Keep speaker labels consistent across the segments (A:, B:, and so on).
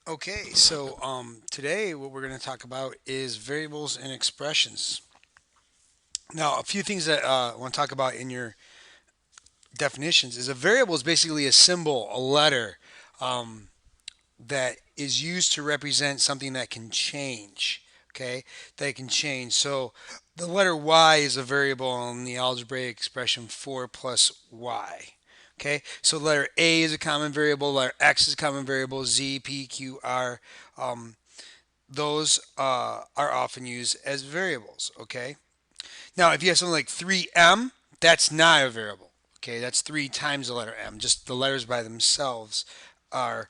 A: Okay, so today what we're going to talk about is variables and expressions. Now, a few things that I want to talk about in your definitions is a variable is basically a symbol, a letter um, that is used to represent something that can change. Okay, that can change. So the letter y is a variable in the algebraic expression 4 plus y. Okay, so letter A is a common variable, letter X is a common variable, Z, P, Q, R. Um, those are often used as variables. Okay. Now, if you have something like 3m, that's not a variable. Okay, that's 3 times the letter m. Just the letters by themselves are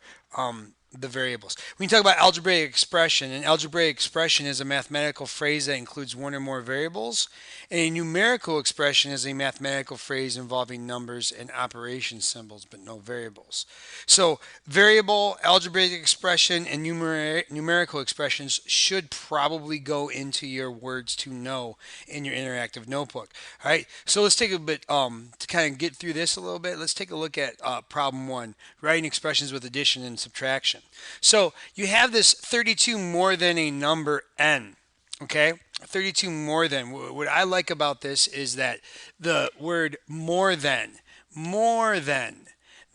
A: the variables. When you talk about algebraic expression, an algebraic expression is a mathematical phrase that includes one or more variables, and a numerical expression is a mathematical phrase involving numbers and operation symbols, but no variables. So, variable, algebraic expression, and numerical expressions should probably go into your words to know in your interactive notebook. All right, so let's take a bit to kind of get through this a little bit. Let's take a look at problem one, writing expressions with addition and subtraction. So you have this 32 more than a number n. Okay, 32 more than. What I like about this is that the word more than,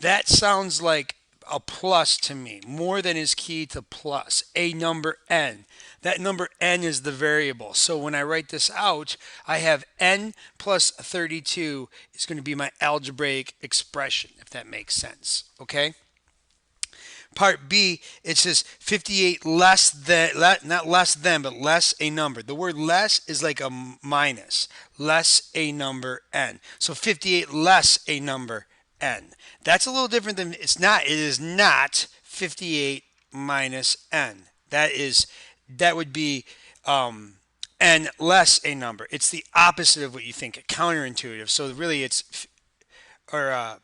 A: that sounds like a plus to me. More than is key to plus. A number n. That number n is the variable. So when I write this out, I have n plus 32 is going to be my algebraic expression, if that makes sense. Okay? Part B, it says 58 less than, not less than, but less a number. The word less is like a minus, less a number n. So 58 less a number n. That's a little different than, it is not 58 minus n. That would be n less a number. It's the opposite of what you think, counterintuitive. So really or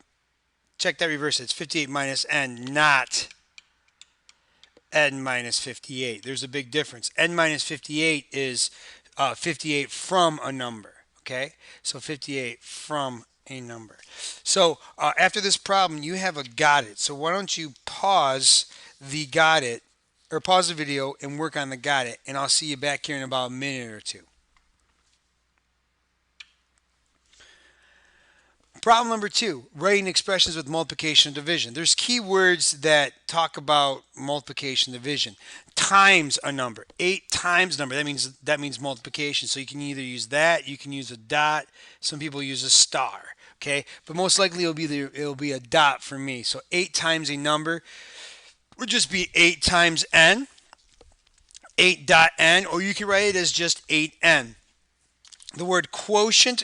A: check that reverse. It's 58 minus n, not n minus 58. There's a big difference. N minus 58 is 58 from a number. Okay, so 58 from a number. So after this problem, you have a got it. So why don't you pause the got it, or pause the video and work on the got it, and I'll see you back here in about a minute or two. Problem number two, writing expressions with multiplication and division. There's keywords that talk about multiplication and division. Times a number, 8 times number. That means multiplication. So you can either use that, you can use a dot. Some people use a star. Okay, but most likely it'll be a dot for me. So 8 times a number would just be 8 times n, 8 dot n, or you can write it as just 8n. The word quotient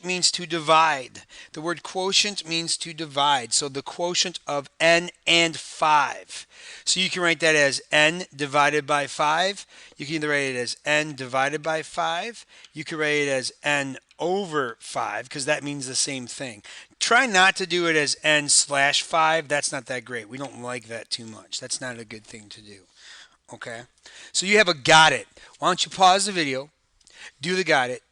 A: means to divide. The word quotient means to divide. So the quotient of n and 5. So you can write that as n divided by 5. You can either write it as n divided by 5. You can write it as n over 5 because that means the same thing. Try not to do it as n slash 5. That's not that great. We don't like that too much. That's not a good thing to do. Okay? So you have a got it. Why don't you pause the video, do the got it,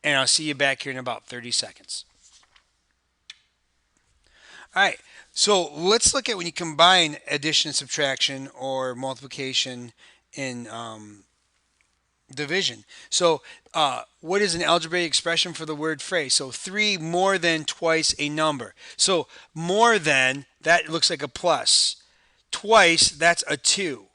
A: and I'll see you back here in about 30 seconds. All right, so let's look at when you combine addition and subtraction or multiplication and division. So what is an algebraic expression for the word phrase? So 3 more than twice a number. So more than, that looks like a plus. Twice, that's a 2.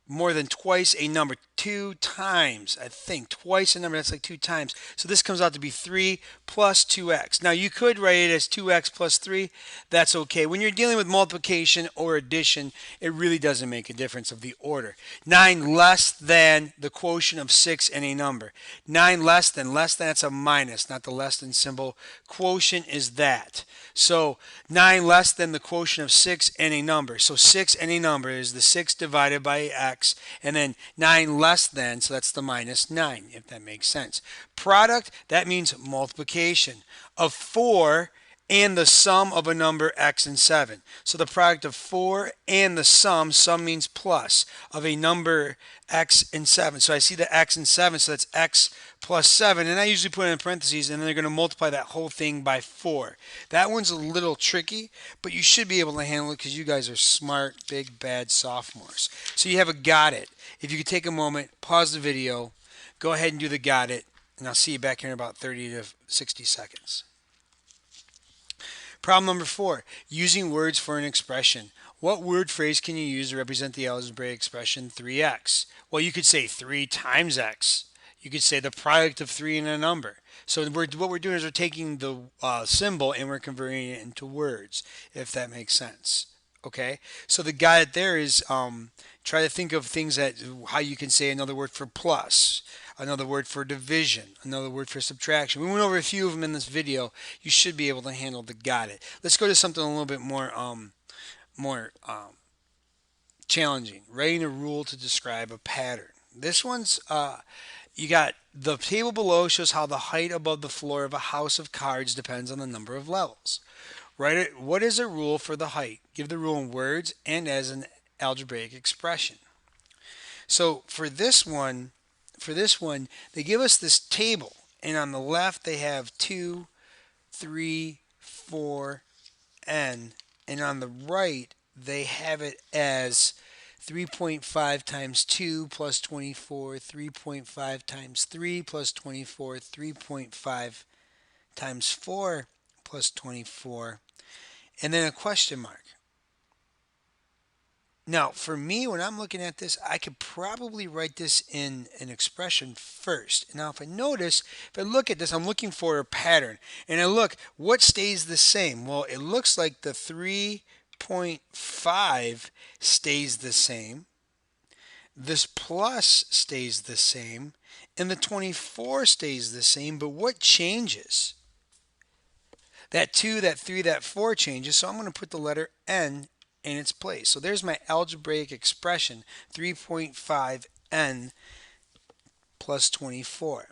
A: More than twice a number, 2 times, I think twice a number, that's like 2 times. So this comes out to be 3 plus 2x. Now you could write it as 2x plus 3. That's okay. When you're dealing with multiplication or addition, it really doesn't make a difference of the order. 9 less than the quotient of 6 and a number. 9 less than, that's a minus, not the less than symbol. Quotient is that. So 9 less than the quotient of 6 and a number. So 6 and a number is the 6 divided by x, and then 9 less than, so that's the minus 9, if that makes sense. Product, that means multiplication of 4 and the sum of a number x and 7. So the product of 4 and the sum means plus, of a number x and 7. So I see the x and 7, so that's x plus 7. And I usually put it in parentheses, and then they're going to multiply that whole thing by 4. That one's a little tricky, but you should be able to handle it because you guys are smart, big, bad sophomores. So you have a got it. If you could take a moment, pause the video, go ahead and do the got it, and I'll see you back here in about 30 to 60 seconds. Problem number 4, using words for an expression. What word phrase can you use to represent the algebraic expression 3x? Well, you could say 3 times x. You could say the product of 3 and a number. So what we're doing is we're taking the symbol and we're converting it into words, if that makes sense. Okay, so the guide there is try to think of things that how you can say another word for plus, another word for division, another word for subtraction. We went over a few of them in this video. You should be able to handle the got it. Let's go to something a little bit more challenging. Writing a rule to describe a pattern. This one's you got the table below shows how the height above the floor of a house of cards depends on the number of levels. Write it. What is a rule for the height? Give the rule in words and as an algebraic expression. So for this one, they give us this table, and on the left they have 2, 3, 4, n, and on the right they have it as 3.5 times 2 plus 24, 3.5 times 3 plus 24, 3.5 times 4 plus 24, and then a question mark. Now, for me, when I'm looking at this, I could probably write this in an expression first. Now, if I notice, if I look at this, I'm looking for a pattern. And I look, what stays the same? Well, it looks like the 3.5 stays the same. This plus stays the same. And the 24 stays the same. But what changes? That 2, that 3, that 4 changes. So I'm going to put the letter N in its place. So there's my algebraic expression, 3.5n plus 24.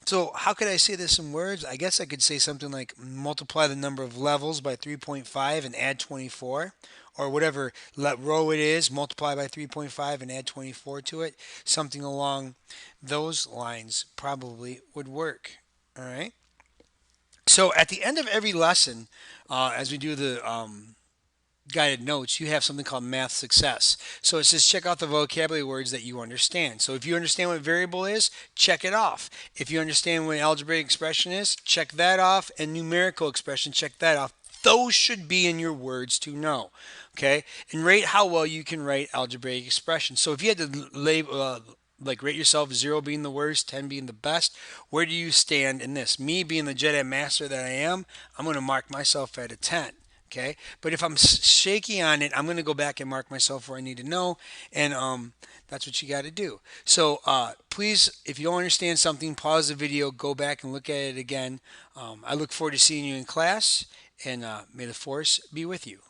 A: So how could I say this in words? I guess I could say something like multiply the number of levels by 3.5 and add 24, or whatever row it is, multiply by 3.5 and add 24 to it. Something along those lines probably would work. All right. So at the end of every lesson, as we do the guided notes, you have something called math success. So it says check out the vocabulary words that you understand. So if you understand what variable is, check it off. If you understand what algebraic expression is, check that off. And numerical expression, check that off. Those should be in your words to know. Okay? And rate how well you can write algebraic expressions. So if you had to label, like rate yourself, 0 being the worst, 10 being the best, where do you stand in this? Me being the Jedi Master that I am, I'm going to mark myself at a 10. Okay, but if I'm shaky on it, I'm going to go back and mark myself where I need to know, and that's what you got to do. So please, if you don't understand something, pause the video, go back and look at it again. I look forward to seeing you in class, and may the force be with you.